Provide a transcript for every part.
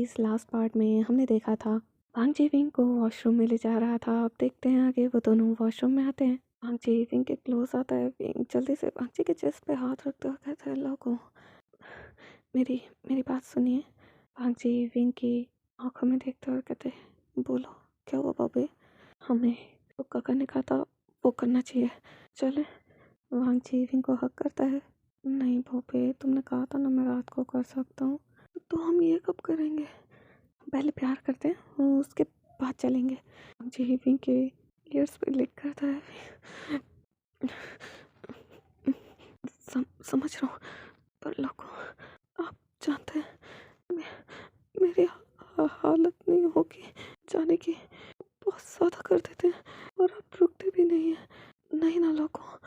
इस last part में हमने देखा था भांग जी विंग को वॉशरूम में ले जा रहा था। अब देखते हैं आगे, वो दोनों वॉशरूम में आते हैं। भांग जी विंग के क्लोज आता है। विंग जल्दी से भांग जी के चेस्ट पे हाथ रखते हुए कहता है, लोगों मेरी मेरी बात सुनिए। भांग जी विंग की आंखों में देखते हुए कहते, बोलो क्या हुआ बॉबी? हमें जो करने का था वो करना चाहिए, चले। भांग जी विंग को हक करता है। नहीं बॉबी, तुमने कहा था ना मैं रात को कर सकता हूँ, तो हम ये कब करेंगे? पहले प्यार करते हैं और उसके बाद चलेंगे। जी विंग के ईयर्स पे लिख करता है। समझ रहा हूँ, पर लोगों आप जानते हैं मेरी हालत नहीं होगी जाने की। बहुत ज़्यादा कर देते हैं और आप रुकते भी नहीं हैं। नहीं ना लोगों,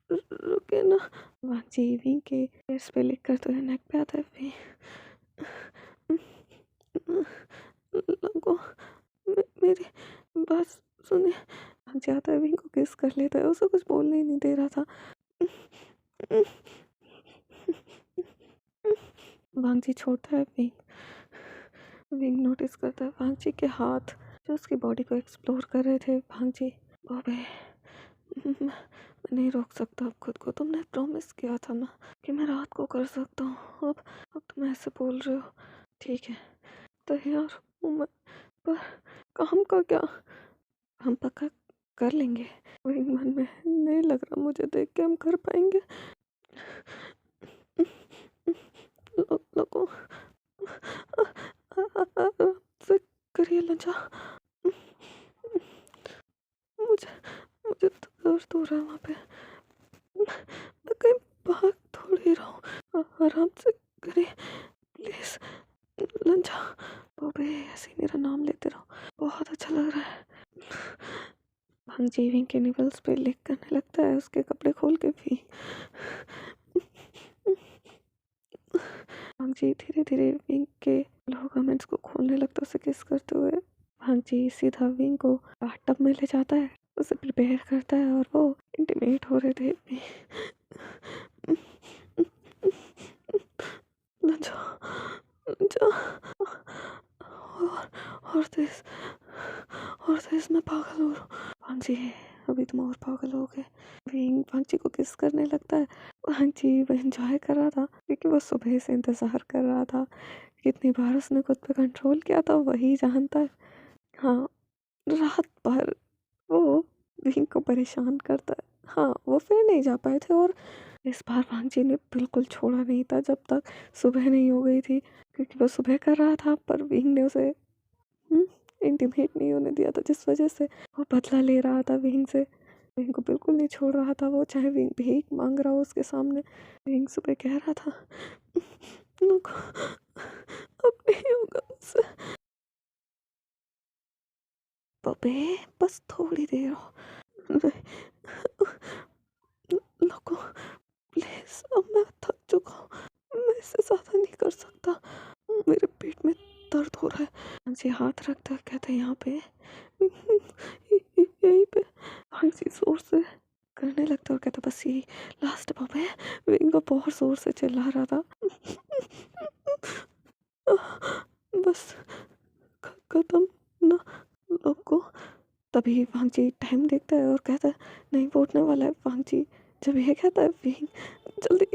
रुके ना। वांगजी विंग के ईयर्स पे लिख कर तो नेक पे आता है। लोगों मेरी बात सुने। वांगजी आता है, विंग को किस कर लेता है। उसे कुछ बोलने ही नहीं दे रहा था। वांगजी छोड़ता है विंग। विंग नोटिस करता है वांगजी के हाथ जो उसकी बॉडी को एक्सप्लोर कर रहे थे। वांगजी, बॉबे मैं नहीं रोक सकता अब खुद को। तुमने प्रॉमिस किया था ना कि मैं रात को कर सकता हूँ। अब तुम ऐसे बोल रहे हो। ठीक है, तैयार हूँ मैं, पर काम का क्या? हम पक्का कर लेंगे। विंग मन में, नहीं लग रहा मुझे देख के हम कर पाएंगे। लोगों से करिए लंचा। मुझे मुझे दर्द हो रहा है वहाँ पे। मैं कहीं भाग थोड़ी रहा हूँ। आराम से करिए प्लीज लंचा। बॉबे ऐसे ही मेरा नाम लेते रहो, बहुत अच्छा लग रहा है। भांग जी विंग के निपल्स पे लिक करने लगता है, उसके कपड़े खोल के भी। भांग जी धीरे धीरे विंग के लिगामेंट्स को खोलने लगता है, उसे किस करते हुए। भांग जी सीधा विंग को बाथटब में ले जाता है, उसे प्रिपेयर करता है और वो इंटीमेट हो रहे थे। लंचा लंचा और तेज मैं पागल हो रहा हूँ। भांग जी अभी तुम और पागल हो गए। विंग भांग जी को किस करने लगता है। भांग जी वो एंजॉय कर रहा था क्योंकि वो सुबह से इंतजार कर रहा था। कितनी बार उसने खुद पे कंट्रोल किया था वही जानता है। हाँ, रात भर वो विंग को परेशान करता है। हाँ, वो फिर नहीं जा पाए थे और इस बार भांग जी ने बिल्कुल छोड़ा नहीं था जब तक सुबह नहीं हो गई थी, क्योंकि वो सुबह कर रहा था पर विंग ने उसे इंटीमेट नहीं होने दिया था, जिस वजह से वो बदला ले रहा था विंग से। विंग को बिल्कुल नहीं छोड़ रहा था वो, चाहे विंग भीख मांग रहा हो उसके सामने। विंग सुबह कह रहा था, अब नहीं होगा मुझसे। बबे बस थोड़ी देर हो। लोगों प्लीज, अब मैं थक चुका हूँ, मैं इससे ज़्यादा नहीं कर सकता। मेरे पेट में दर्द हो रहा है। जी हाथ रखता है, कहते हैं यहाँ पे, यहीं पे। हाँ जी जोर से करने लगता और कहता बस यही लास्ट पब है। विंग को बहुत जोर से चिल्ला रहा था। बस खत्म ना लोगों। तभी वांग जी टाइम देखता है और कहता है नहीं वो उठने वाला है। वांग जी जब ये कहता है विंग जल्दी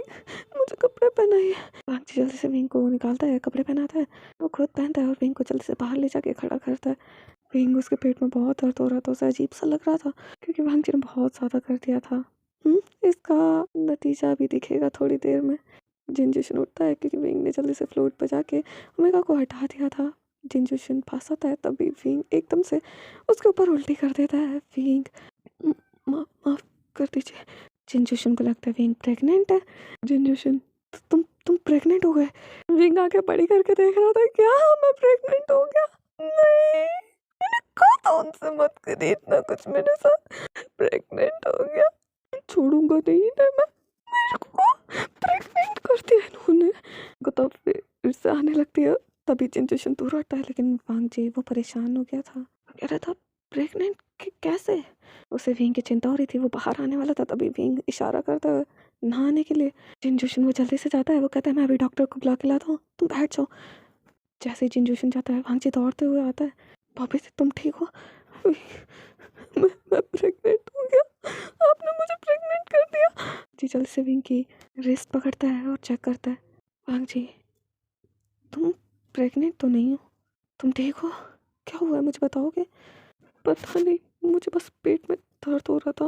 मुझे कपड़े पहनाइए। वांग जी जल्दी से विंग को निकालता है, कपड़े पहनाता है, वो खुद पहनता है और विंग को जल्दी से बाहर ले जाके खड़ा करता है। विंग उसके पेट में बहुत दर्द हो रहा था, उसे अजीब सा लग रहा था क्योंकि वांग जी ने बहुत ज़्यादा कर दिया था। इसका नतीजा भी दिखेगा थोड़ी देर में। जिनजुशन उठता है क्योंकि विंग ने जल्दी से फ्लोट बजा के ओमेगा को हटा दिया था। जिनजुशन पास आता है तभी विंग एकदम से उसके ऊपर उल्टी कर देता है। विंग माफ कर दीजिए। जिनजुशन को लगता है विंग प्रेग्नेंट है। जिनजुशन तुम प्रेग्नेंट हो गए। विंग आके बड़ी करके देख रहा था, क्या मैं प्रेग्नेंट हो गया? नहीं, मैंने कहा था उनसे मत करिए इतना कुछ मेरे साथ। प्रेग्नेंट हो गया, छोड़ूंगा नहीं ना मैं। मेरे को प्रेग्नेंट कर दिया इन्होंने। को तब फिर से आने लगती है, तभी जिनजुशन दूर हटता है, लेकिन वांग जी वो परेशान हो गया था, कह रहा था प्रेग्नेंट कैसे? उसे विंग की चिंता हो रही थी, वो बाहर आने वाला था, तभी विंग इशारा करता है नहाने के लिए। जिनजूशन वो जल्दी से जाता है, वो कहता है मैं अभी डॉक्टर को बुला के लाता हूँ, तुम बैठ जाओ। जैसे ही जिनजूशन जाता है, वांगजी दौड़ते हुए आता है, भाभी से तुम ठीक हो? मैं प्रेग्नेंट हो गया, आपने मुझे प्रेग्नेंट कर दिया। जी जल्दी से विंग की रिस्ट पकड़ता है और चेक करता है। वांगजी, तुम प्रेग्नेंट तो नहीं हो, तुम ठीक हो? क्या हुआ है मुझे बताओगे? पता नहीं, मुझे बस पेट में दर्द हो रहा था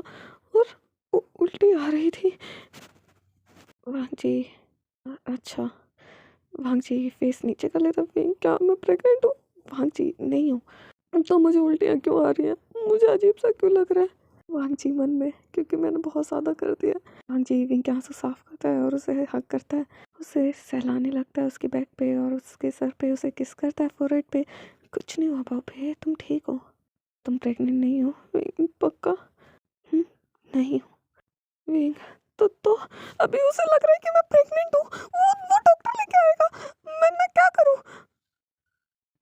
और उल्टी आ रही थी। वांगजी, अच्छा। वांगजी फेस नीचे कर लेता, क्या मैं प्रेग्नेंट हूँ? वांगजी, नहीं हूँ। तो मुझे उल्टियाँ क्यों आ रही हैं? मुझे अजीब सा क्यों लग रहा है? वांगजी मन में, क्योंकि मैंने बहुत ज़्यादा कर दिया। वांगजी विंग के आंसू साफ करता है और उसे हग करता है, उसे सहलाने लगता है उसके बैक पे और उसके सर पे उसे किस करता है, फोरहेड पे। कुछ नहीं हुआ बाबे, तुम ठीक हो? तुम प्रेग्नेंट नहीं हो? विंग पक्का? नहीं हूँ। विंग, तो अभी उसे लग रहा है कि मैं प्रेग्नेंट हूँ। वो डॉक्टर लेके आएगा, मैं क्या करूँ?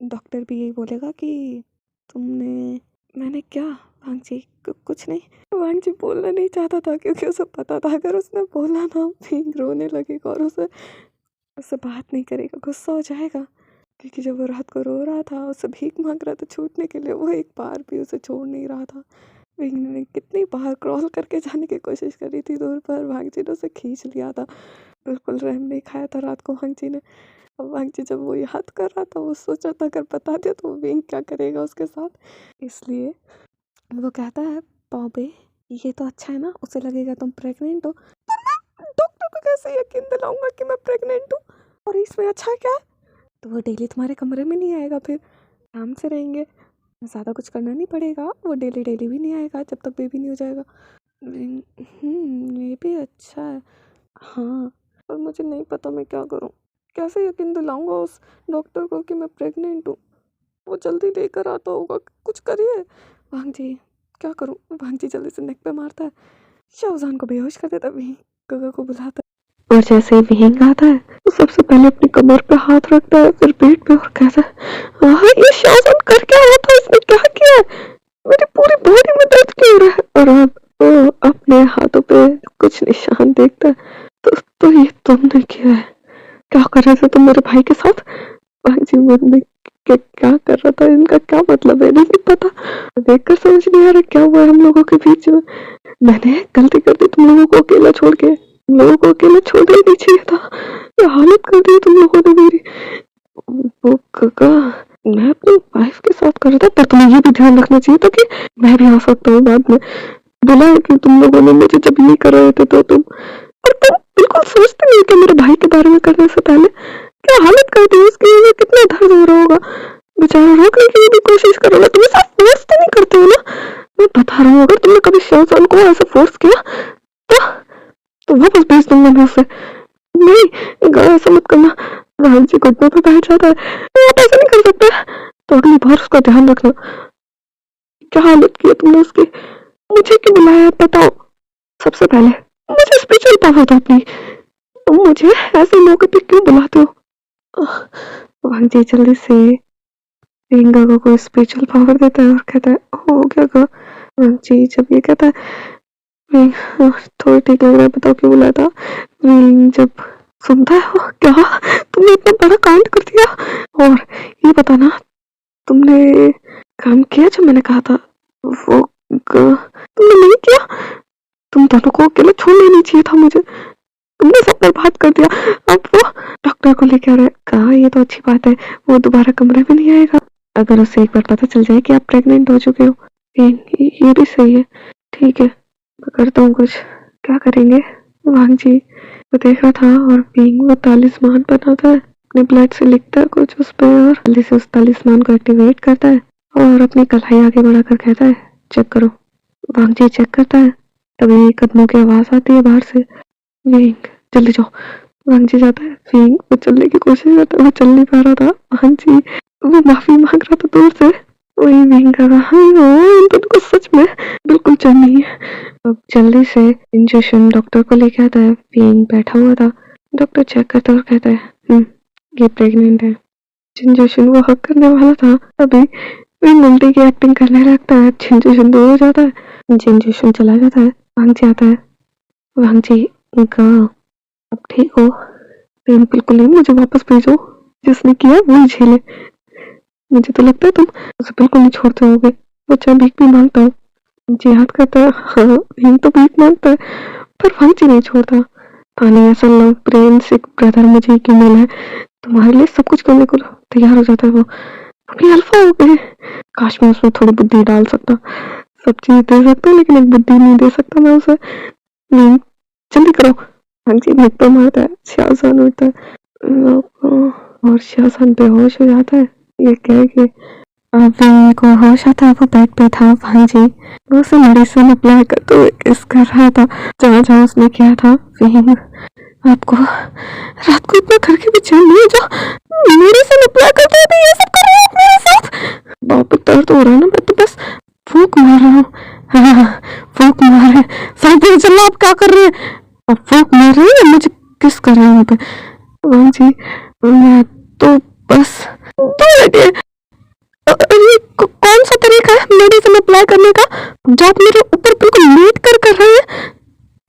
डॉक्टर भी यही बोलेगा कि तुमने, मैंने क्या? वांगजी, कुछ नहीं। वांगजी बोलना नहीं चाहता था क्योंकि उसे पता था अगर उसने बोला ना, विंग रोने लगेगा और उससे बात नहीं करेगा, गुस्सा हो जाएगा। क्योंकि जब वो रात को रो रहा था, उससे भीख मांग रहा था छूटने के लिए, वो एक बार भी उसे छोड़ नहीं रहा था। विंग ने कितनी बार क्रॉल करके जाने की कोशिश करी थी दूर पर, वांगजी ने उसे खींच लिया था। बिल्कुल रहम नहीं खाया था रात को वांगजी ने। अब वांगजी जब वो याद कर रहा था, वो सोचा था अगर बता दिया तो विंग क्या करेगा उसके साथ। इसलिए वो कहता है, बॉबे ये तो अच्छा है ना, उसे लगेगा तुम प्रेग्नेंट हो। पर मैं डॉक्टर को कैसे यकीन दिलाऊंगा कि मैं प्रेग्नेंट हूँ? और इसमें अच्छा क्या है? तो वो डेली तुम्हारे कमरे में नहीं आएगा, फिर आराम से रहेंगे, ज़्यादा कुछ करना नहीं पड़ेगा। वो डेली डेली भी नहीं आएगा जब तक बेबी नहीं हो जाएगा। ये भी अच्छा है। हाँ, पर मुझे नहीं पता मैं क्या करूँ, कैसे यकीन दिलाऊंगा उस डॉक्टर को कि मैं प्रेग्नेंट हूँ? वो जल्दी लेकर आता होगा, कुछ करिए। वांगजी, क्या करूँ? वांगजी जल्दी से नेक पे मारता है, शाहजहान को बेहोश कर देता, विंग गगा को बुलाता है। और जैसे ही विंग आता है, तो सबसे पहले अपनी कमर पे हाथ रखता है, फिर पेट पे, और कहता है ये शाहजहान कर क्या रहा था? इसने क्या किया है? मेरी पूरी बॉडी में दर्द क्यों हो रहा है? और अब वो अपने हाथों पे कुछ निशान देखता है। तो ये तुमने किया है? क्या कर रहे थे तुम मेरे भाई के साथ? भाई मन में क्या कर रहा था, इनका क्या मतलब है? नहीं पता, देखकर समझ नहीं आ रहा क्या हुआ हम लोगों के बीच में। मैंने गलती कर दी तुम लोगों को अकेला छोड़ के, तुम लोगों को अकेला छोड़ना ही नहीं चाहिए था। ये हालत कर दी तुम लोगों ने मेरी। वो काका, मैं अपनी वाइफ के साथ कर रहा था, पर तुम्हें ये भी ध्यान रखना चाहिए था कि मैं भी आ सकता हूँ बाद में। बोला है कि तुम लोगों ने मुझे जब ये कर रहे थे तो तुम, और तुम बिल्कुल सोचते नहीं कि मेरे भाई के बारे में करने से पहले क्या हालत कर दी उसकी। ये कितना दर्द हो रहा होगा, बेचारा रोकने की भी कोशिश कर रहा है। तुम ऐसा फोर्स तो नहीं करते हो ना? मैं बता रहा हूँ, अगर तुमने कभी शाहजहान को ऐसा फोर्स किया तो वापस भेज दूंगा मैं उसे। नहीं, ऐसा मत करना। राहुल जी घुटनों पे बैठ जाता है, आप ऐसा नहीं कर सकते। तो अगली बार उसका ध्यान रखना। क्या हालत की है तुमने उसकी? मुझे क्यों बुलाया बताओ? सबसे पहले मुझे स्पेशल पावर दो अपनी, तुम मुझे ऐसे मौके पे क्यों बुलाते हो? वांगजी जल्दी से गगा को स्पेशल पावर देता है और कहता है, हो गया गा? वांगजी जब ये कहता है, थोड़ा ठीक लग रहा है, बताओ क्यों बुलाया था? जब सुनता है, क्या तुमने इतना बड़ा कांड कर दिया? और ये बताना, तुमने काम किया जो मैंने कहा था? वो तुमने नहीं किया। तुम दोनों को अकेले छोड़ना नहीं चाहिए था मुझे, तुमने सब बर्बाद कर दिया। अब वो डॉक्टर को लेकर आ रहा है, कहा ये तो अच्छी बात है, वो दोबारा कमरे में नहीं आएगा अगर उसे एक बार पता चल जाए कि आप प्रेग्नेंट हो चुके हो। ये भी सही है, ठीक है, मैं करता हूँ कुछ। क्या करेंगे? वांगजी वो देख रहा था और विंग वो तालिस्मान बनाता है, अपने ब्लड से लिखता है कुछ उस पर और जल्दी से उस तालिस्मान को एक्टिवेट करता है और अपनी कलाई आगे बढ़ाकर कहता है, चेक करो। वांगजी चेक करता है, तभी कदमों की आवाज आती है बाहर से, विंग जल्दी जाओ। वांगजी जाता है, विंग वो चलने की कोशिश करता है, वो चल नहीं पा रहा था। वांगजी वो माफी मांग रहा था दूर से, वही विंग कर रहा है, इन दोनों को सच में बिल्कुल चैन नहीं है। अब जल्दी से इंजेक्शन डॉक्टर को लेके आता है, विंग बैठा हुआ था। डॉक्टर चेक करता और कहता है, ये प्रेग्नेंट है। इंजेक्शन वो हक करने वाला था, अभी विंग उल्टी की एक्टिंग करने लगता है। झिंझुशन दूर हो जाता है, झिंझुशन चला जाता है। भांजी आता है। भांजी का अब ठीक हो? प्रेम बिल्कुल नहीं, मुझे वापस भेजो। जिसने किया वही झेले। मुझे तो लगता है तुम उसे बिल्कुल नहीं छोड़ते होगे। वो चाहे भीख भी मांगता हो। जी याद करता है। हाँ, यही तो भीख मांगता है, पर भांजी नहीं छोड़ता। पानी ऐसा लव प्रेम से ब्रदर मुझे क्यों मिला है? तुम्हारे लिए सब कुछ करने को तैयार हो जाता है वो। अभी अल्फा हो गए। काश मैं उसमें थोड़ी बुद्धि डाल सकता। सब चीज दे सकता हूँ लेकिन एक बुद्धि नहीं दे सकता मैं उसे। नहीं, जल्दी करो। भांजी धक्का मारता है। शाहजहान उठता है और शाहजहान बेहोश हो जाता है। ये कह के विंग को होश आता है। वो बेड पे था। भांजी वो उसे मेडिसिन अप्लाई करते हुए किस कर रहा था जहाँ जहाँ उसने किया था। विंग आपको रात को इतना करके भी चैन नहीं है जो मेडिसिन अप्लाई करते हुए भी ये सब कर रहे हो मेरे साथ। बहुत दर्द हो रहा है ना, मैं तो बस फूक मार रहा हूँ। हाँ, फूक मार रहे। साइड में चलना, आप क्या कर रहे हैं? अब फूक मार रहे हैं, मुझे किस कर रहे हैं वहाँ पे? भांजी मैं तो बस 2 मिनट। ये कौन सा तरीका है मेडिसिन अप्लाई करने का जो आप मेरे ऊपर बिल्कुल लेट कर रहे हैं?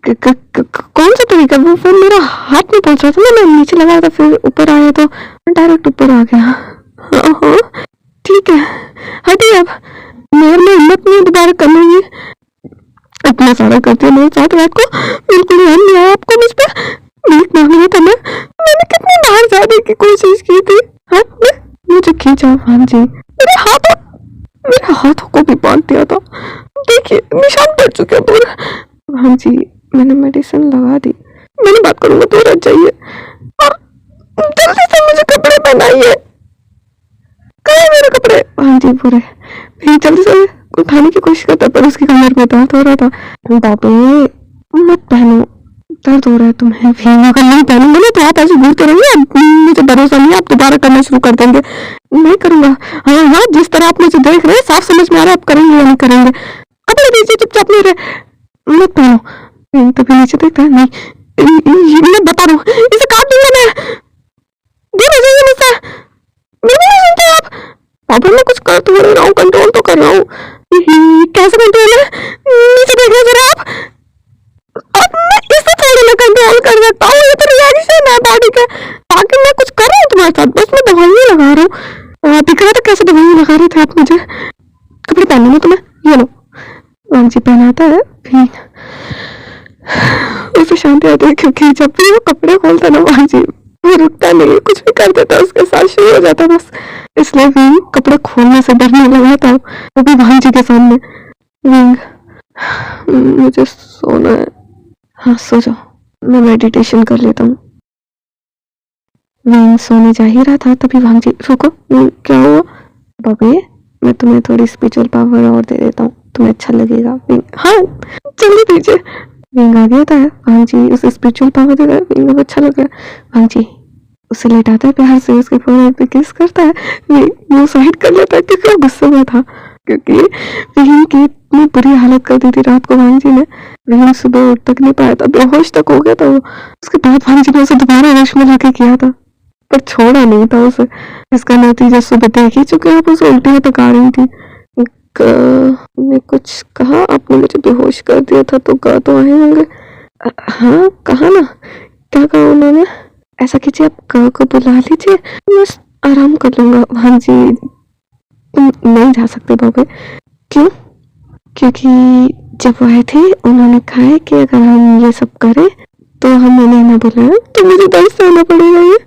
कौन सा तरीका? वो फिर मेरा हाथ नहीं पहुंच रहा था ना, मैं नीचे लगाया था, फिर ऊपर आया तो डायरेक्ट ऊपर आ गया। हाँ, ठीक है, हटिए अब। मेरे में हिम्मत नहीं दोबारा करने की। इतना सारा करती है मेरे साथ रात को, बिल्कुल ध्यान नहीं आया आपको मुझ पर। भीख मांगने का मैंने कितनी बार जाने की कोशिश की थी। आपने मुझे खींचा भांजी, मेरे हाथों को भी बांध दिया था। देखिए निशान पड़ चुके हैं पूरे। भांजी मैंने मेडिसिन लगा दी। मैंने बात करूंगा तो रह जाइए और जल्दी से मुझे कपड़े पहनाइए। कहाँ मेरे कपड़े? भांजी पूरे फिर जल्दी से उठाने की कोशिश करता पर उसकी कमर में दर्द हो रहा था। बाबे मत पहनो, दर्द हो रहा है तुम्हें। अगर नहीं पहनूंगा ना तो आप ऐसे घूरते रहेंगे। मुझे भरोसा नहीं है आप दोबारा करना शुरू कर देंगे। नहीं करूंगा। हाँ हाँ, जिस तरह आप मुझे देख रहे हैं साफ समझ में आ रहा है आप करेंगे या नहीं करेंगे। कपड़े दीजिए चुपचाप मेरे। मत पहनो। तभी नीचे देखता है। नहीं, मैं बता रहा हूँ, इसे काट दूंगा मैं। दूर हो जाइए मुझसे। मेरी नहीं सुनते आप। पापा मैं कुछ कर तो रहा हूँ, कंट्रोल तो कर रहा हूँ। कैसे कंट्रोल है? नीचे देखिए जरा आप। अब मैं इसे थोड़ी ना कंट्रोल कर सकता हूँ, ये तो रिएक्शन है बॉडी का। ताकि मैं कुछ कर रहा हूँ तुम्हारे साथ, बस मैं दवाइयाँ लगा रहा हूँ। दिख रहा था कैसे दवाइयाँ लगा रहे थे आप मुझे। कपड़े पहनने में तुम्हें, ये लो। भांजी पहनाता है। उसे शांति आती है क्योंकि जब भी वो कपड़े खोलता ना भांजी वो रुकता नहीं, कुछ भी कर देता उसके साथ शुरू हो जाता बस। इसलिए विंग कपड़े खोलने से डरने लगा था, वो भी भांजी के सामने। विंग मुझे सोना है। हाँ सो जाओ, मैं मेडिटेशन कर लेता हूँ। विंग सोने जा ही रहा था तभी भांजी रुको। क्या हुआ? बबे मैं तुम्हें थोड़ी स्पिरिचुअल पावर और दे देता हूँ, तुम्हें अच्छा लगेगा। विंग हाँ जल्दी दीजिए। विंग आ गया था। भांजी उसे स्पिरिचुअल पावर देता है। विंग को अच्छा लग गया। भांजी उसे लेटाता है प्यार से, उसके फोrehead पे किस करता है। वो साइड कर लेता है क्योंकि वो गुस्से में था, क्योंकि विंग की इतनी बुरी हालत कर दी थी रात को भांजी ने। विंग सुबह उठ तक नहीं पाया था, बेहोश तक हो गया था वो। उसके बाद भांजी ने उसे दोबारा होश में लाके किया था पर छोड़ा नहीं था उसे। इसका नतीजा सुबह देख ही चुके आप, उसे उल्टियां तक आ रही थी। ने कुछ कहा? आपने मुझे बेहोश कर दिया था तो गा तो आए होंगे। हाँ कहा ना। क्या कहा उन्होंने? ऐसा कीजिए आप गा को बुला लीजिए, मैं आराम कर लूंगा। भांजी तुम नहीं जा सकते बाबे। क्यों? क्योंकि जब वो आए थे उन्होंने कहा है कि अगर हम ये सब करें तो हम उन्हें ना बुलाएं तो मुझे दर्द सहना पड़ेगा। ये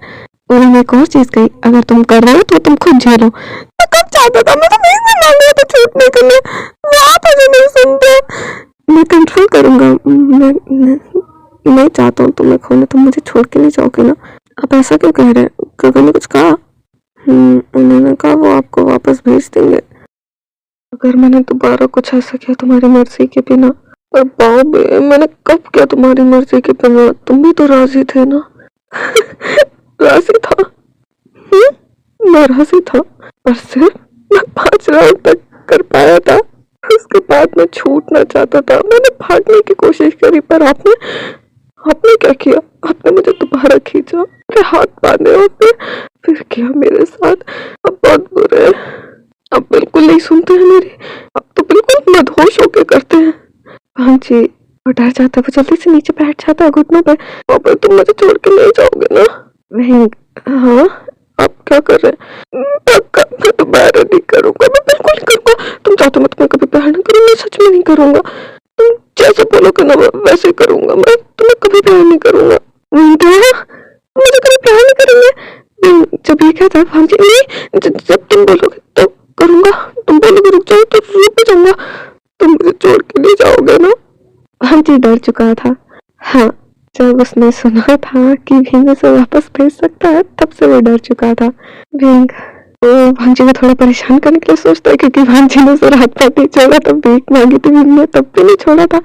उन्होंने एक और चीज कही, अगर तुम कर रहे हो तो तुम खुद झेलो। मैं कब चाहता था, मैं तो नहीं से मांग रहा था छूटने के लिए, आप मुझे नहीं सुनते। मैं कंट्रोल करूंगा। मैं चाहता हूँ तुम्हें खोने, तुम मुझे छोड़ के नहीं जाओगे ना। आप ऐसा क्यों कह रहे हैं? गगन ने कुछ कहा? उन्होंने कहा वो आपको वापस भेज देंगे अगर मैंने दोबारा कुछ ऐसा किया तुम्हारी मर्जी के बिना। और बाबे मैंने कब किया तुम्हारी मर्जी के बिना? तुम भी तो राजी थे ना। राजी था। मैं राजी था पर सिर्फ मैं 5 राउंड तक कर पाया था, उसके बाद मैं छूटना चाहता था। मैंने भागने की कोशिश करी पर आपने क्या किया? आपने मुझे दोबारा खींचा, मेरे हाथ बांधे और फिर किया मेरे साथ। अब बहुत बुरे अब बिल्कुल नहीं सुनते हैं मेरी, अब तो बिल्कुल मदहोश होके करते हैं। हाँ जी, वो डर जाता है, वो जल्दी से नीचे बैठ जाता है घुटनों पे। पापा तुम मुझे छोड़ के नहीं जाओगे ना? नहीं। हाँ, आप क्या कर रहे हैं? पक्का मैं दोबारा नहीं करूँगा, मैं बिल्कुल नहीं करूँगा। तुम चाहते मैं तुम्हें कभी प्यार नहीं करूँगा, सच में नहीं करूँगा। तुम जैसे बोलोगे ना मैं वैसे करूँगा, मैं तुम्हें कभी प्यार नहीं करूँगा। वहीदा, मुझे कभी प्यार नहीं करेंगे। जब ये कहता है भांजी नहीं, जब तुम बोलोगे तो करूँगा, तुम बोलोगे रुक जाओ तो रुक भी जाऊँगा। तुम मुझे छोड़ के नहीं जाओगे ना? भांजी डर चुका था। हाँ, जब उसने सुना था कि भींग उसे वापस भेज सकता है तब से वो डर चुका था। भींग वो भांजी को थोड़ा परेशान करने के लिए सोचता है, क्योंकि भांजी ने उसे रात भर नहीं छोड़ा, तब भीख मांगी थी भींग ने, तब भी नहीं छोड़ा था।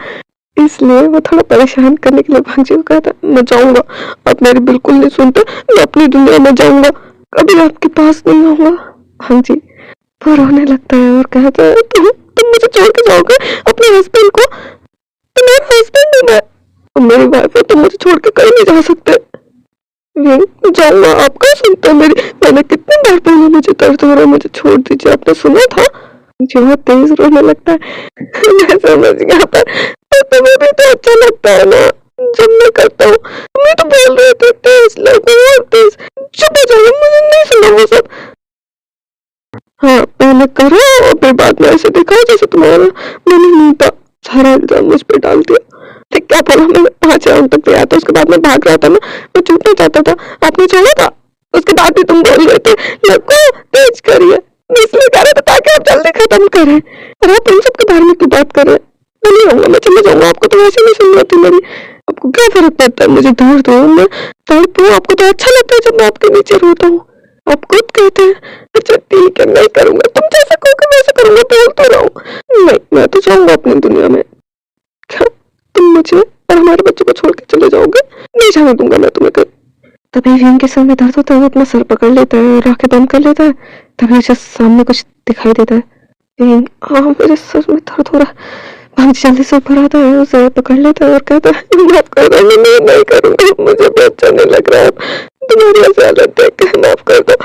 इसलिए वो थोड़ा परेशान करने के लिए भांजी को कहता मैं जाऊंगा, आप मेरी बिल्कुल नहीं सुनते, मैं अपनी दुनिया में जाऊंगा, कभी आपके पास नहीं आऊंगा। भांजी वो रोने लगता है और कहता है तुम मुझे छोड़ के जाओगे अपने हस्बैंड को? तुम मेरा हस्बैंड है, मैं तुम मेरी वाइफ हो, तुम मुझे छोड़ के कहीं नहीं जा सकते। मैं जाऊंगा, आप क्या सुनते हो मेरी? मैंने कितनी बार बोला मुझे दर्द हो रहा है, मुझे छोड़ दीजिए, आपने सुना था? जो बहुत तेज रोने लगता है। मैं समझ गया, पर तुम्हें भी तो अच्छा लगता है ना जब मैं करता हूँ। तुम्हें तो बोल रहे थे तेज लगो और तेज। चुप हो जाओ, मुझे नहीं सुना वो सब। हाँ, पहले करो और फिर बाद में ऐसे दिखाओ जैसे तुम्हारा मैंने नहीं था, सारा इल्जाम मुझ पे डाल दिया। ठीक क्या बोला, मैं 5 राउंड तक गया था, उसके बाद मैं भाग रहा था ना, मैं छूटना चाहता था, आपने छोड़ा था। उसके बाद भी तुम बोल रहे थे लगो तेज करिए, मैं इसलिए कह रहा था ताकि आप जल्दी खत्म करें, और आप इन सब के बारे में क्यों बात कर रहे हैं? मैं नहीं आऊंगा, मैं चले जाऊंगा, आपको तो वैसे नहीं सुन रही मेरी, आपको क्या फर्क पड़ता है? मुझे दर्द हो, मैं तड़प हूँ, आपको तो अच्छा लगता है जब मैं आपके नीचे रोता हूँ, आप खुद कहते हैं। अच्छा ठीक है, नहीं करूंगा, तुम जैसा कहोगे वैसे करूंगा, बोल तो रहा हूँ। नहीं, मैं तो जाऊंगा अपनी दुनिया में। क्या तुम मुझे और हमारे बच्चों को छोड़ के चले जाओगे? नहीं जाने दूंगा मैं तुम्हें कहीं। तभी विंग के सर में दर्द होता है, वो अपना सर पकड़ लेता है और आंखें बंद कर लेता है। तभी उसे सामने कुछ दिखाई देता है। विंग, हाँ मेरे सर में दर्द हो रहा है। भांजी जल्दी से ऊपर आता है, उसे पकड़ लेता है और कहता है माफ कर दो, मैं नहीं करूंगा, मुझे भी अच्छा नहीं लग रहा है, तुम्हारी ऐसी हालत देख के माफ कर दो।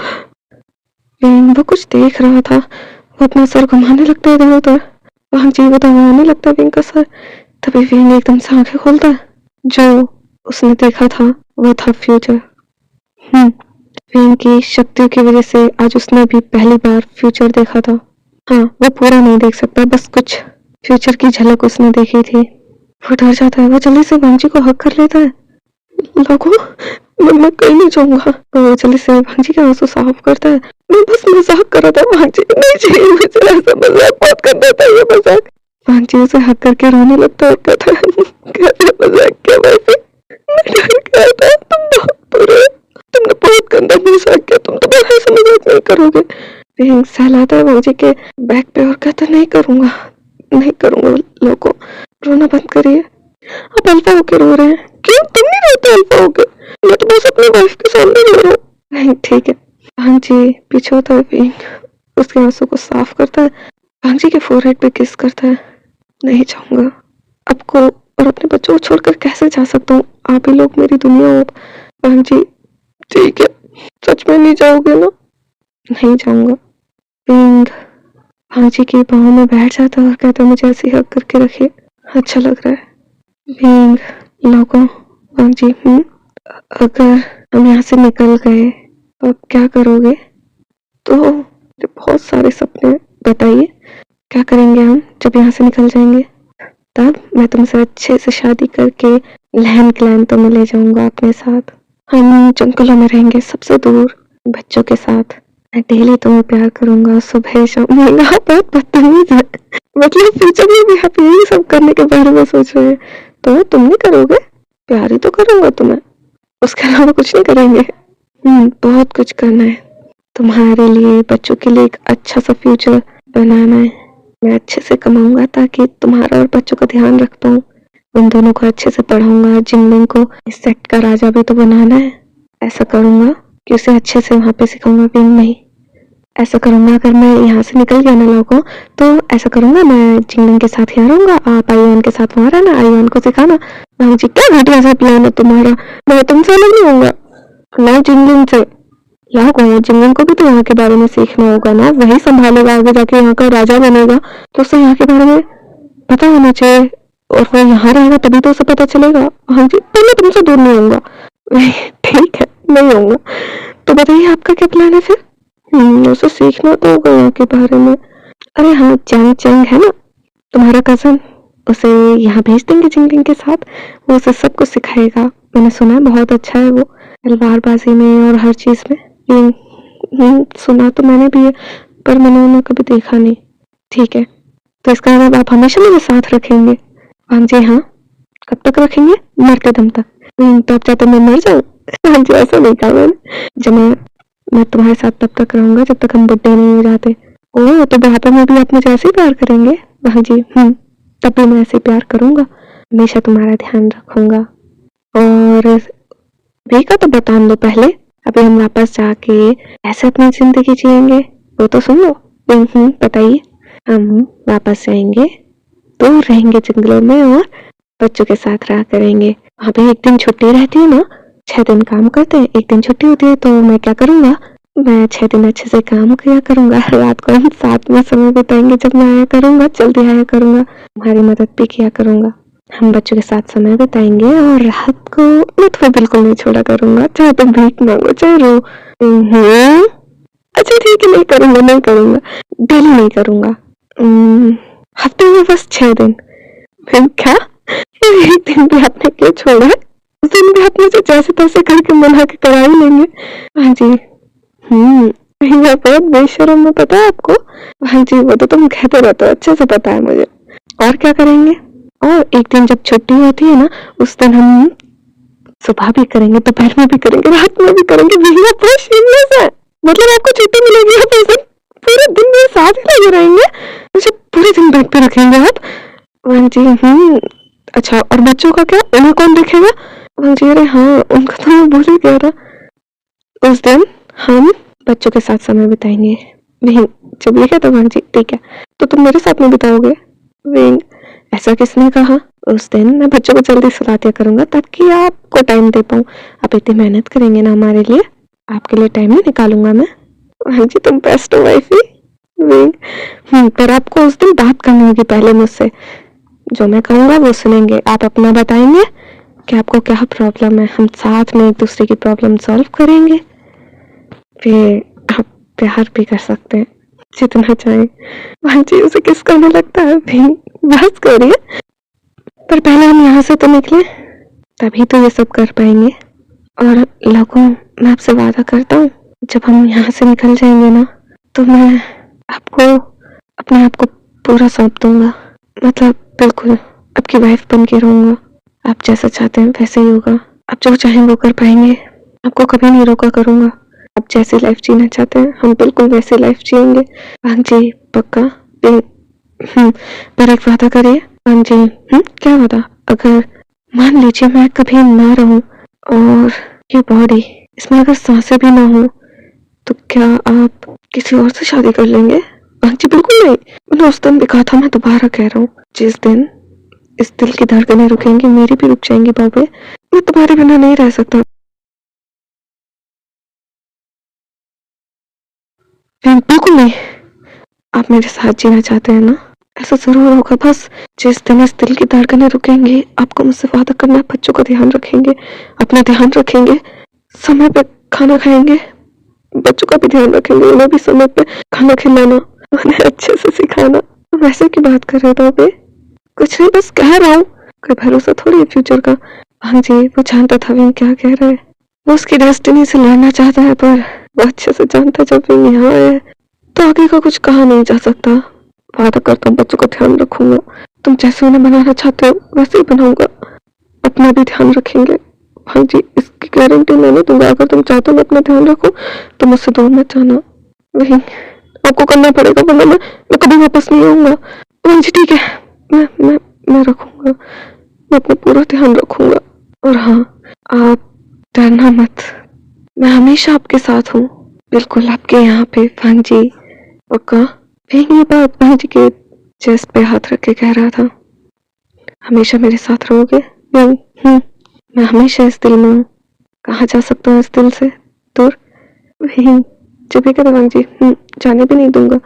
विंग वो कुछ देख रहा था, वो अपना सर घुमाने लगता है इधर उधर। भांजी वो दबाने लगता है विंग का सर। तभी विंग एकदम से आंखें खोलता है। जो उसने देखा था वो था फ्यूचर। विंग की शक्तियों की वजह से आज उसने भी पहली बार फ्यूचर देखा था। हाँ, वो पूरा नहीं देख सकता, बस कुछ फ्यूचर की झलक उसने देखी थी। वो डर जाता है, वो जल्दी से भांजी को हक कर लेता है। लोगों, मैं कहीं नहीं जाऊंगा। वो जल्दी से भांजी के आंसू साफ करता है। मैं बस मजाक कर रहा था भांजी, नहीं चाहिए मुझे ऐसा मजाक, बहुत गंदा था ये मजाक। भांजी उसे हक करके रोने लगता है और कहता है क्या मजाक किया वैसे, मैं डर गया था, तुम बहुत बुरे, तुमने बहुत गंदा मजाक किया, तुम तो ऐसा मजाक नहीं करोगे। विंग सहलाता है भांजी के बैक पे और कहता नहीं करूंगा, नहीं करूंगा। लोगों, रोना बंद करिए, आप अल्फा होके रो रहे हैं। क्यों, तुम नहीं रोते अल्फा होके? मैं तो बस अपनी वाइफ के सामने रो रहा हूँ। नहीं ठीक है। भांजी पीछे होता है, विंग उसके आंसू को साफ करता है, भांजी के फोरहेड पे किस करता है। नहीं जाऊंगा, आपको और अपने बच्चों को छोड़कर कैसे जा सकता हूँ? आप ही लोग मेरी दुनिया हो। भांजी ठीक है, सच में नहीं जाओगे ना? नहीं जाऊंगा। विंग भांजी की बाहों में बैठ जाता है और कहता मुझे ऐसे हक करके रखिए, अच्छा लग रहा है। विंग लोगों, भांजी अगर हम यहाँ से निकल गए तो आप क्या करोगे? तो बहुत सारे सपने, बताइए क्या करेंगे हम जब यहाँ से निकल जाएंगे? तब मैं तुमसे अच्छे से शादी करके लहन क्लैन तो मैं ले जाऊंगा अपने साथ, हम जंगलों में रहेंगे सबसे दूर बच्चों के साथ। मैं डेली तुम्हें प्यार करूंगा, सुबह शाम। आप बहुत बदतमीज है, मतलब फ्यूचर में भी आप यही सब करने के बारे में सोच रहे हैं, तो तुम नहीं करोगे? प्यार ही तो करूंगा तुम्हें, उसके अलावा कुछ नहीं करेंगे। बहुत कुछ करना है तुम्हारे लिए, बच्चों के लिए एक अच्छा सा फ्यूचर बनाना है। मैं अच्छे से कमाऊंगा ताकि तुम्हारा और बच्चों का ध्यान रख पाऊँ, उन दोनों को अच्छे से पढ़ाऊंगा, जिंगलिंग को इस सेक्ट का राजा भी तो बनाना है। ऐसा करूंगा कि उसे अच्छे से वहाँ पे सिखाऊंगा। विंग नहीं, ऐसा करूंगा अगर मैं यहाँ से निकल गया ना लोगों, तो ऐसा करूंगा मैं जिंगलिंग के साथ यहाँ रहूंगा, आप आईवान के साथ वहाँ रहना, आईवान को सिखाना। भांजी क्या घटिया सा प्लान है तुम्हारा, मैं तुमसे अलग नहीं होऊंगा, मैं जिंगलिंग से। लाओ जिंगन को भी तो यहाँ के बारे में सीखना होगा ना, वही संभालेगा आगे जाके, यहाँ का राजा बनेगा, तो उसे यहाँ के बारे में पता होना चाहिए, और वो यहाँ रहेगा तभी तो उसे पता चलेगा। हाँ जी, पर मैं तुमसे दूर नहीं होऊंगा। ठीक है, नहीं होऊंगा। तो बताइए आपका क्या प्लान है फिर? उसे सीखना तो होगा यहाँ के बारे में। अरे हाँ, चैंग चैंग है ना तुम्हारा कजन, उसे यहाँ भेज देंगे जिंगलिंग के साथ, वो उसे सब कुछ सिखाएगा। मैंने सुना है बहुत अच्छा है वो तलवारबाजी में और हर चीज में। सुना तो मैंने भी है, पर मैंने उन्हें कभी देखा नहीं। ठीक है, तो इसका मतलब आप हमेशा मेरे साथ रखेंगे? हाँ जी हाँ। कब तक रखेंगे? मरते दम तक। तो आप चाहते मैं मर जाऊँ? हाँ जी, ऐसा नहीं कहा मैंने। जब मैं तुम्हारे साथ तब तक रहूंगा जब तक हम बुढ़े नहीं हो जाते। ओह, तो बुढ़ापे में भी आप मुझे ऐसे ही प्यार करेंगे? हाँ जी, तब भी मैं ऐसे प्यार करूंगा, हमेशा तुम्हारा ध्यान रखूंगा। और वे का तो बता दो पहले, अभी हम वापस जाके ऐसे अपनी जिंदगी जिएंगे, वो तो सुन लो। बताइए। हम वापस जाएंगे, दूर रहेंगे जंगलों में और बच्चों के साथ रहा करेंगे। वहाँ पे एक दिन छुट्टी रहती है ना, 6 दिन काम करते हैं, एक दिन छुट्टी होती है, तो मैं क्या करूँगा, मैं 6 दिन अच्छे से काम किया करूँगा, रात को हम साथ में समय बिताएंगे, जब मैं आया करूँगा जल्दी आया करूँगा, तुम्हारी मदद भी किया करूँगा, हम बच्चों के साथ समय बिताएंगे, और रात को मैं तुम्हें बिल्कुल नहीं छोड़ा करूँगा, चाहे तुम भीख मांगो चाहे रो। अच्छा ठीक है, नहीं करूँगा, नहीं करूँगा, डेली नहीं करूँगा, हफ्ते में बस 6 दिन। क्या? एक दिन भी आपने क्यों छोड़ा? उस दिन भी आप मुझे जैसे तैसे करके मना के करा ही लेंगे। हाँ जी। मैं बहुत बेशर्म हूँ, पता है आपको? हाँ जी, वो तो तुम कहते रहते हो, अच्छे से पता है मुझे। और क्या करेंगे? और एक दिन जब छुट्टी होती है ना, उस दिन हम सुबह भी करेंगे, दोपहर में भी करेंगे, रात में भी करेंगे, भैया पूरा shameless है। मतलब आपको छुट्टी मिलेगी, आप उस दिन पूरे दिन मेरे साथ ही लगे रहेंगे, मुझे पूरे दिन बेड पे रखेंगे आप। हाँ जी। अच्छा, और बच्चों का क्या, उन्हें कौन देखेगा? हाँ जी, अरे हाँ, उनका तो मैं भूल ही गया था। उस दिन हम बच्चों के साथ समय बिताएंगे। नहीं, जब ये कहता हाँ जी ठीक है, तो तुम मेरे साथ में बिताओगे? विंग, ऐसा किसने कहा? उस दिन मैं बच्चों को जल्दी सुला दिया करूंगा ताकि आपको टाइम दे पाऊँ। आप इतनी मेहनत करेंगे ना हमारे लिए, आपके लिए टाइम नहीं निकालूंगा मैं। हाँ जी, तुम बेस्ट हो वाइफी। विंग, पर आपको उस दिन बात करनी होगी पहले मुझसे, जो मैं कहूँगा वो सुनेंगे, आप अपना बताएंगे कि आपको क्या प्रॉब्लम है, हम साथ में एक दूसरे की प्रॉब्लम सॉल्व करेंगे, फिर आप प्यार भी कर सकते हैं जितना चाहें। हाँ जी, उसे किस करने लगता है भी, बस करिए, पर पहले हम यहाँ से तो निकले, तभी तो ये सब कर पाएंगे। और लोगों, मैं आपसे वादा करता हूँ, जब हम यहाँ से निकल जाएंगे ना, तो मैं आपको अपने आप को पूरा सौंप दूंगा, मतलब बिल्कुल आपकी वाइफ बन के रहूंगा, आप जैसा चाहते हैं वैसे ही होगा, आप जो चाहें वो कर पाएंगे, आपको कभी नहीं रोका करूंगा, आप जैसी लाइफ जीना चाहते हैं हम बिल्कुल वैसी लाइफ जिएंगे। हाँ जी, पक्का। पर एक वादा करिए। हाँ जी। क्या वादा? अगर मान लीजिए मैं कभी ना रहूं और ये बॉडी, इसमें अगर सांसें भी ना हो, तो क्या आप किसी और से शादी कर लेंगे? हाँ जी, बिल्कुल नहीं, मैंने उस दिन भी कहा था, मैं दोबारा कह रहा हूँ, जिस दिन इस दिल की धड़कनें रुकेंगी, मेरी भी रुक जाएंगी बाबे, मैं तुम्हारे बिना नहीं रह सकता। बिल्कुल नहीं, आप मेरे साथ जीना चाहते हैं ना? ऐसा जरूर होगा, बस जिस दिन इस दिल की धड़कनें रुकेंगी, आपको मुझसे वादा करना है, बच्चों का ध्यान रखेंगे, अपना ध्यान रखेंगे, समय पे खाना खाएंगे, बच्चों का भी ध्यान रखेंगे, उन्हें भी समय पे खाना खिलाना, उन्हें अच्छे से सिखाना। वैसे की बात कर रहे थे अभी? कुछ नहीं, बस कह रहा हूँ, कोई भरोसा थोड़ी है फ्यूचर का। हाँ जी, वो जानता था विंग क्या कह रहा है, वो उसकी डेस्टिनी से लड़ना चाहता है, पर वो अच्छे से जानता है जब विंग यहाँ आया है तो आगे का कुछ कहा नहीं जा सकता। वादा करता हूँ बच्चों का ध्यान रखूंगा, तुम जैसे उन्हें बनाना चाहते हो वैसे ही बनाऊंगा, अपना भी ध्यान रखेंगे। हाँ जी, इसकी गारंटी मैं नहीं दूंगा, अगर तुम चाहते हो मैं अपना ध्यान रखूं तो मुझसे दूर मत जाना, वही आपको करना पड़ेगा, वरना मैं कभी वापस नहीं आऊंगा। हाँ जी ठीक है, मैं रखूंगा, मैं अपना पूरा ध्यान रखूंगा। और हाँ, आप डरना मत, मैं हमेशा आपके साथ हूँ, बिल्कुल आपके यहाँ पे। हाँ जी, पक्का। ये बात हाँ जी के चेस्ट पे हाथ रख के कह रहा था, हमेशा मेरे साथ रहोगे? मैं हमेशा इस दिल में हूँ, कहाँ जा सकता हूँ इस दिल से दूर? विंग चुप ही कर वांग जी, जाने भी नहीं दूंगा।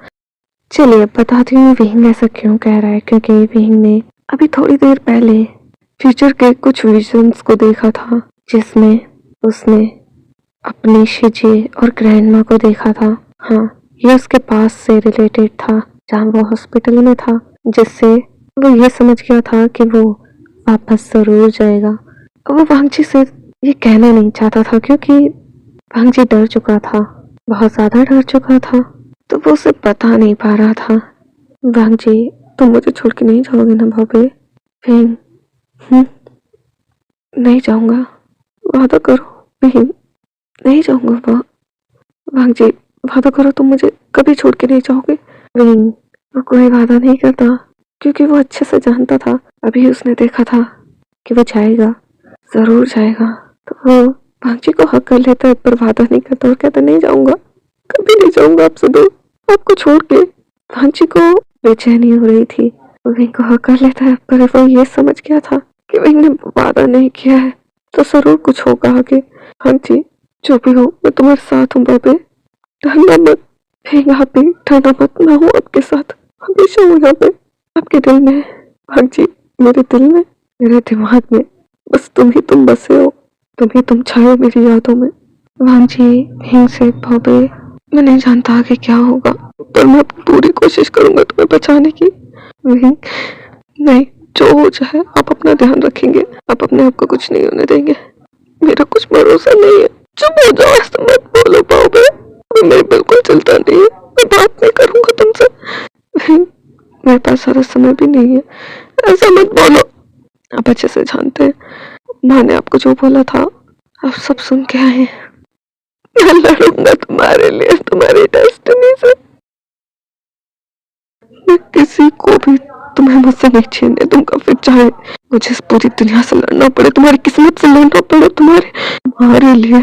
चलिए बताती हूँ विंग ऐसा क्यों कह रहा है, क्योंकि विंग ने अभी थोड़ी देर पहले फ्यूचर के कुछ विजन्स को देखा था, जिसमें उसने अपनी शिजे और ग्रैंडमा को देखा था। हाँ, ये उसके पास से रिलेटेड था, जहाँ वो हॉस्पिटल में था, जिससे वो ये समझ गया था कि वो वापस जरूर जाएगा। वो वांगची से ये कहना नहीं चाहता था, क्योंकि वांगची डर चुका था, बहुत ज्यादा डर चुका था, तो वो उसे बता नहीं पा रहा था। वांगची, तुम मुझे छोड़ के नहीं जाओगे ना भाभी? विंग, नहीं जाऊंगा, वादा करो। विंग, नहीं जाऊंगा। वांग जी, वादा करो तुम मुझे कभी छोड़ के नहीं जाओगे। विंग, वो कोई वादा नहीं करता, क्योंकि वो अच्छे से जानता था, अभी उसने देखा था कि वो जाएगा, जरूर जाएगा। तो वो वांग जी को हक कर लेता है, पर वादा नहीं करता और कहता नहीं जाऊंगा, कभी नहीं जाऊंगा आपसे दूर, आपको छोड़ के। वांग जी को बेचैनी हो रही थी, वो विंग को हक कर लेता है, पर वो ये समझ गया था कि विंग ने वादा नहीं किया है तो जरूर कुछ होगा आगे। हाँ जी, जो भी हो मैं तुम्हारे साथ हूँ बाबे, डरना मत। यहाँ पे डरना मत, मैं हूँ आपके साथ, हमेशा हूँ यहाँ पे, आपके दिल में। भाग जी, मेरे दिल में, मेरे दिमाग में बस तुम बसे हो, तुम छाए हो मेरी यादों में। भाग जी, हिंग से भाभी, मैं नहीं जानता आगे क्या होगा, पर मैं पूरी कोशिश करूंगा तुम्हें बचाने की। नहीं, जो हो जाए आप अपना ध्यान रखेंगे, आप अपने आप को कुछ नहीं होने देंगे, मेरा कुछ भरोसा नहीं है। चुप हो जाओ, ऐसा मत बोलो बाबे, मेरे बिल्कुल चलता नहीं है, मैं बात नहीं करूंगा तुमसे। मेरे पास सारा समय भी नहीं है, ऐसा मत बोलो। आप अच्छे से जानते हैं, माँ ने आपको जो बोला था आप सब सुन के आए। मैं लड़ूंगा तुम्हारे लिए, तुम्हारी डेस्टिनी से, मैं किसी को भी तुम्हें मुझसे नहीं छीनने दूंगा, फिर चाहे मुझे इस पूरी दुनिया से लड़ना पड़े, तुम्हारी किस्मत से लड़ना पड़े, तुम्हारे लिए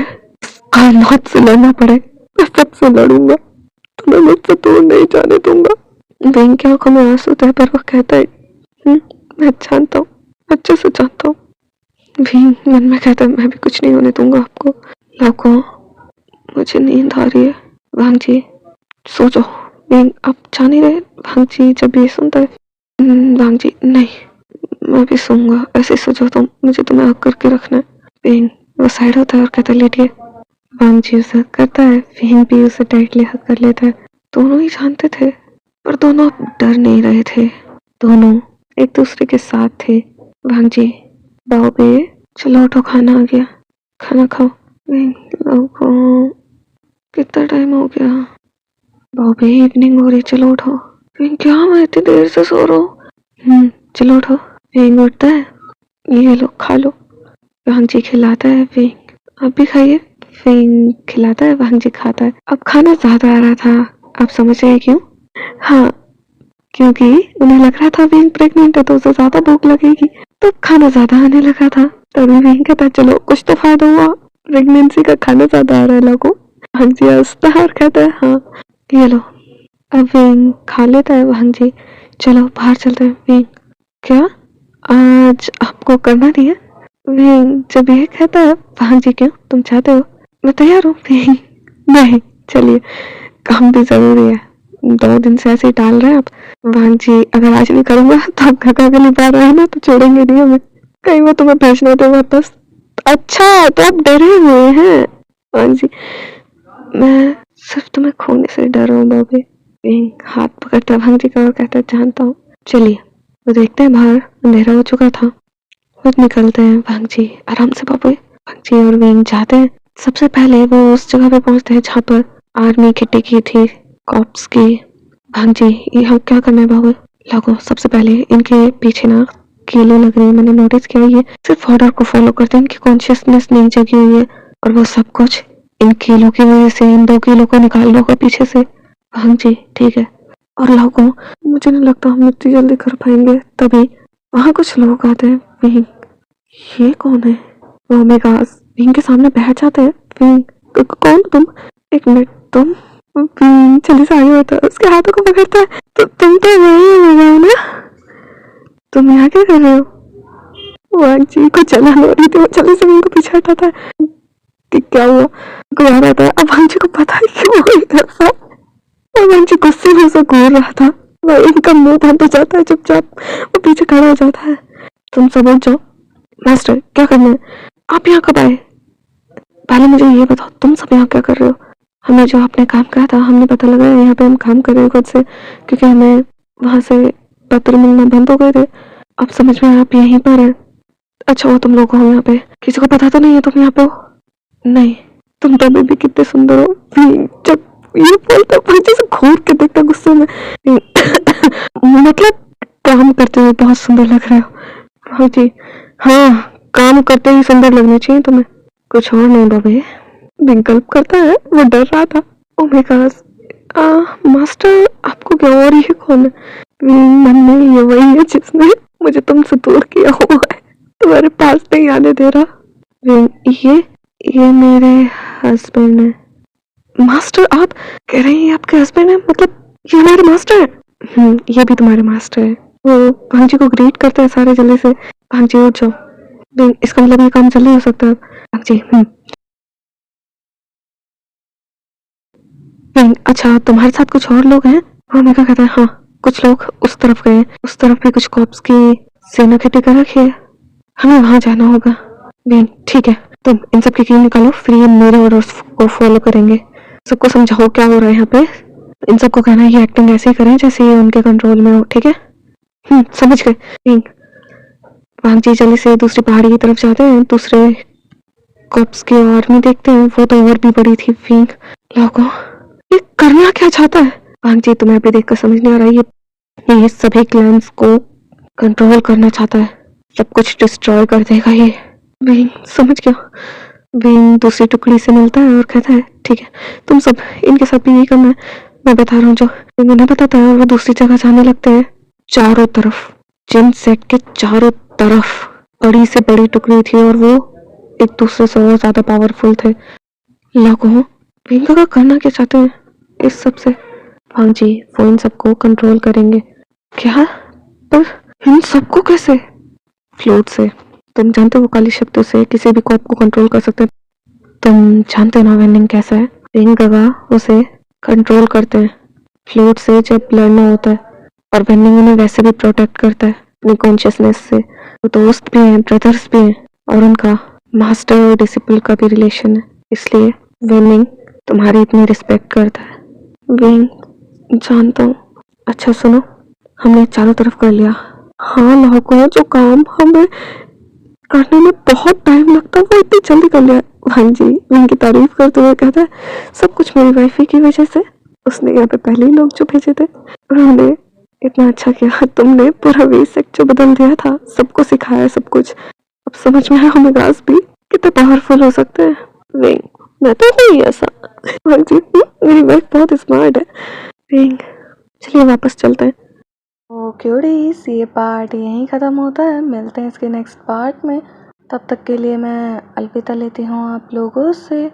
कायनात से लड़ना पड़े, मैं सबसे लड़ूंगा, तुम्हें मुझसे दूर नहीं जाने दूंगा। विंग की आंखों में आंसू थे, पर वो कहता है, मैं जानता हूँ, अच्छे से जानता हूँ। विंग मन में कहता है, मैं भी कुछ नहीं होने दूंगा आपको। लाको, मुझे नींद आ रही है। वांग जी, सो जाओ। विंग, आप जा नहीं रहे? वांग जी जब ये सुनता है, वांग जी, नहीं, मैं भी सोऊंगा, ऐसे सो जाओ तुम, मुझे तुम्हें हक करके रखना है। विंग, वो साइड होता है और कहता है, लेटिए। वांग जी उसे हक करता है, विंग भी उसे टाइटली हक कर लेता है। दोनों ही जानते थे, पर दोनों अब डर नहीं रहे थे, दोनों एक दूसरे के साथ थे। वांग जी, बाबे, चलो उठो, खाना आ गया, खाना खाओ। विंग, लोगों, कितना टाइम हो गया? बाबे, इवनिंग हो रही, चलो उठो। विंग, क्या मैं इतनी देर से सो रहा हूँ? चलो उठो। विंग उठता है, ये लो खा लो। वांग जी खिलाता है, विंग आप भी खाइए। विंग खिलाता है, वांग जी खाता है। अब खाना ज्यादा आ रहा था, आप समझ रहे क्यों? हाँ, क्योंकि उन्हें लग रहा था विंग प्रेग्नेंट है तो उसे ज्यादा भूख लगेगी, तो खाना ज्यादा आने लगा था। तभी विंग कहता, चलो कुछ तो फायदा हुआ, प्रेगनेंसी का खाना ज्यादा आ रहा है लोगों। वांग जी हंसता है और कहता है, हाँ ये लो। अब विंग खा लेता है। वांग जी, चलो बाहर चलते हैं। विंग, क्या आज आपको करना नहीं है? विंग जब ये कहता है, वांग जी क्यों, तुम चाहते हो? मैं तैयार हूँ। विंग, नहीं, चलिए, काम भी जरूरी है, 2 दिन से ऐसे ही टाल रहे हैं आप। वांग जी, अगर आज नहीं करूंगा तो आप घर अगली बार आए ना तो छोड़ेंगे नहीं हमें, कहीं वो तुम्हें भेजना दे वापस। अच्छा, तो आप डरे हुए हैं? वांग जी, मैं सिर्फ तुम्हें खोने से डर रहा हूँ बाबे। विंग हाथ पकड़ता है वांग जी का और कहता है, जानता हूँ। चलिए, वो देखते हैं, बाहर अंधेरा हो चुका था, फिर निकलते हैं। वांग जी, आराम से बाबू। वांग जी और विंग जाते हैं। सबसे पहले वो उस जगह पे पहुंचते हैं जहाँ पर आर्मी की टिकी थी, कॉप्स की। वांग जी, यहाँ क्या करना है बाबू? लोगों, सबसे पहले इनके पीछे ना कीलें लग रही है, मैंने नोटिस किया, ये सिर्फ ऑर्डर को फॉलो करते हैं, इनकी कॉन्शियसनेस नहीं जगी हुई है, और वो सब कुछ इन कीलों की वजह से, इन 2 कीलों को निकाल लो पीछे से। वांग जी, ठीक है। और लोगों, मुझे नहीं लगता हम इतनी जल्दी कर पाएंगे। तभी वहाँ कुछ लोग आते हैं। विंग, ये कौन है? वो मेगास विंग के सामने बैठ जाते हैं। विंग, कौन तुम? एक मिनट, तुम? विंग जल्दी से आगे बढ़ता है, उसके हाथों को पकड़ता है, तो तुम तो वही हो मेगा ना, तुम यहाँ क्या कर रहे हो? वांग जी को जलन हो रही थी, वो जल्दी से विंग को पीछे हटाता है। कि क्या हुआ, कोई आ रहा था। अब भांजी को पता है कि वो इधर था और भांजी गुस्से में उसे घूर रहा था। वह इनका मुंह बंद हो जाता है, चुपचाप वो पीछे खड़ा हो जाता है। तुम समझ जाओ। मास्टर क्या करना है, आप यहाँ कब आए, पहले मुझे ये बताओ, तुम सब यहाँ क्या कर रहे हो। हमें जो आपने काम कहा था, हमने पता लगाया यहाँ पे हम काम कर रहे हैं खुद से, क्योंकि हमें वहाँ से पत्र मिलना बंद हो गए थे। अब समझ में आया आप यहीं पर हैं। अच्छा वो तुम लोग हो यहाँ पे, किसी को पता तो नहीं है तुम यहाँ पे हो। नहीं, तुम तो अभी भी कितने सुंदर हो। जब ये बोलता मुझे से घूर के देखता गुस्से में। मतलब काम करते हुए बहुत सुंदर लग रहे हो। हाँ जी, हाँ काम करते ही सुंदर लगने चाहिए तुम्हें, कुछ और नहीं बबे। विकल्प करता है, वो डर रहा था। ओ माय गॉड, मास्टर आपको क्या, और ये कौन है। मन में ये वही है जिसने मुझे तुमसे दूर किया हुआ है, तुम्हारे पास नहीं आने दे रहा। ये मेरे हस्बैंड है। मास्टर आप कह रहे हैं ये आपके हस्बैंड है, मतलब ये हमारे मास्टर है। ये भी तुम्हारे मास्टर है। वो भांजी को ग्रीट करते हैं सारे जल्दी से। भांजी उठ जाओ, इसका मतलब ये काम जल्दी हो सकता है। भांजी अच्छा तुम्हारे साथ कुछ और लोग हैं। हाँ मैं क्या कहता है, हाँ कुछ लोग उस तरफ गए, उस तरफ भी कुछ कॉप्स की सेना इकट्ठी कर रखी है, हमें वहां जाना होगा। ठीक है, तुम इन सब की कील निकालो, फिर ये मेरे ऑर्डर्स को फॉलो करेंगे। सबको समझाओ क्या हो रहा है यहाँ पे। इन सबको कहना है ये एक्टिंग ऐसे ही करें जैसे ये उनके कंट्रोल में हो, ठीक है। समझ गए। वहां जी जल्दी से दूसरी पहाड़ी की तरफ जाते हैं, दूसरे कॉप्स की आर्मी देखते हैं, वो तो और भी बड़ी थी। फिंक लोगों, ये करना क्या चाहता है। वांग जी तुम्हें अभी देखकर समझ नहीं आ रहा, ये सभी क्लैंस को कंट्रोल करना चाहता है, सब कुछ डिस्ट्रॉय कर देगा ये। विंग समझ गया। विंग दूसरी टुकड़ी से मिलता है और कहता है ठीक है, तुम सब इनके साथ भी यही करना है, मैं बता रहा हूँ जो। विंग उन्हें बताता है और वो दूसरी जगह जाने लगते हैं। चारों तरफ जिन सेट के चारों तरफ बड़ी से बड़ी टुकड़ी थी और वो एक दूसरे से और ज्यादा पावरफुल थे। लोगों, विंग का करना क्या चाहते हैं इस सब से। हाँ जी, वो इन सबको कंट्रोल करेंगे। क्या, पर इन सबको कैसे। फ्लूट से, तुम जानते हो वो काली शक्ति से किसी भी कॉप को कंट्रोल कर सकते हैं। तुम जानते हो ना वेनिंग कैसा है। विंग गगा उसे कंट्रोल करते हैं फ्लूट से जब लड़ना होता है, और वेनिंग उन्हें वैसे भी प्रोटेक्ट करता है अपनी कॉन्शियसनेस से। वो दोस्त भी हैं, ब्रदर्स भी हैं, और उनका मास्टर और डिसिपल का भी रिलेशन है, इसलिए वेनिंग तुम्हारी इतनी रिस्पेक्ट करता है। विंग जानता हूँ। अच्छा सुनो, हमने चारों तरफ कर लिया। हाँ लोगों, जो काम हमें करने में बहुत टाइम लगता है वो इतनी जल्दी कर लिया। हाँ जी, उनकी तारीफ करते हुए कहता है सब कुछ मेरी वाइफ की वजह से, उसने यहाँ पे पहले ही लोग जो भेजे थे, उन्होंने इतना अच्छा किया, तुमने पूरा वे सेक्टर बदल दिया था, सबको सिखाया सब कुछ। अब समझ में आया हमें गास भी कितने पावरफुल हो सकते हैं। नहीं, मैं तो हूँ ही ऐसा। हाँ जी, मेरी वाइफ बहुत स्मार्ट है। नहीं, चलिए वापस चलते हैं। क्यूडीज, ये पार्ट यहीं ख़त्म होता है, मिलते हैं इसके नेक्स्ट पार्ट में। तब तक के लिए मैं अलविदा लेती हूँ आप लोगों से।